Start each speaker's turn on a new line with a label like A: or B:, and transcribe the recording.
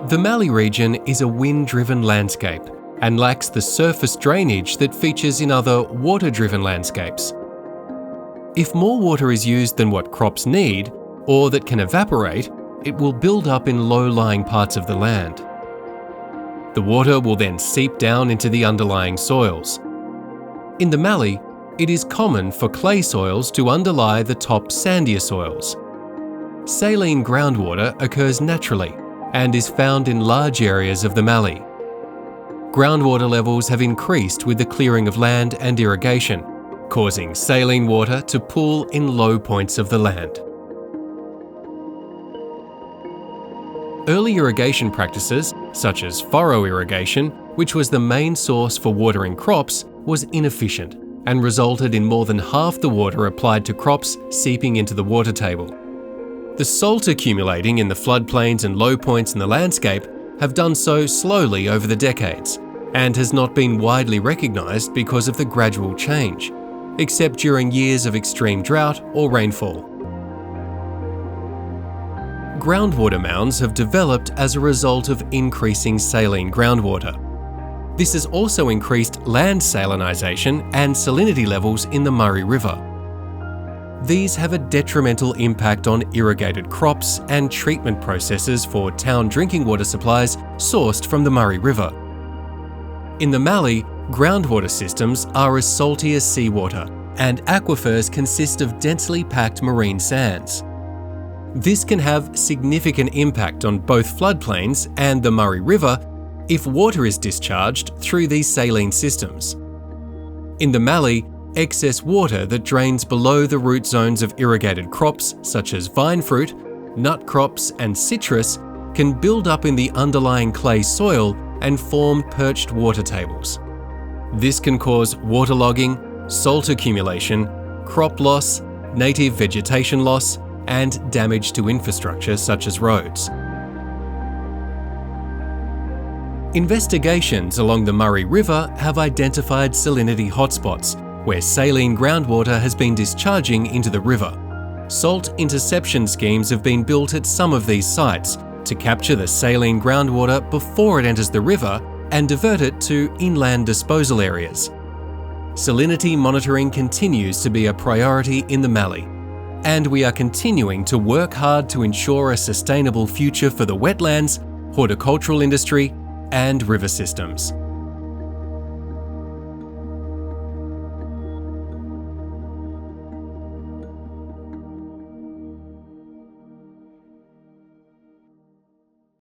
A: The Mallee region is a wind-driven landscape and lacks the surface drainage that features in other water-driven landscapes. If more water is used than what crops need, or that can evaporate, it will build up in low-lying parts of the land. The water will then seep down into the underlying soils. In the Mallee, it is common for clay soils to underlie the top sandier soils. Saline groundwater occurs naturally and is found in large areas of the Mallee. Groundwater levels have increased with the clearing of land and irrigation, causing saline water to pool in low points of the land. Early irrigation practices, such as furrow irrigation, which was the main source for watering crops, was inefficient and resulted in more than half the water applied to crops seeping into the water table. The salt accumulating in the floodplains and low points in the landscape have done so slowly over the decades and has not been widely recognised because of the gradual change, except during years of extreme drought or rainfall. Groundwater mounds have developed as a result of increasing saline groundwater. This has also increased land salinisation and salinity levels in the Murray River. These have a detrimental impact on irrigated crops and treatment processes for town drinking water supplies sourced from the Murray River. In the Mallee, groundwater systems are as salty as seawater, and aquifers consist of densely packed marine sands. This can have significant impact on both floodplains and the Murray River if water is discharged through these saline systems. In the Mallee, excess water that drains below the root zones of irrigated crops such as vine fruit, nut crops and citrus can build up in the underlying clay soil and form perched water tables. This can cause waterlogging, salt accumulation, crop loss, native vegetation loss, and damage to infrastructure such as roads. Investigations along the Murray River have identified salinity hotspots where saline groundwater has been discharging into the river. Salt interception schemes have been built at some of these sites to capture the saline groundwater before it enters the river and divert it to inland disposal areas. Salinity monitoring continues to be a priority in the Mallee, and we are continuing to work hard to ensure a sustainable future for the wetlands, horticultural industry, and river systems.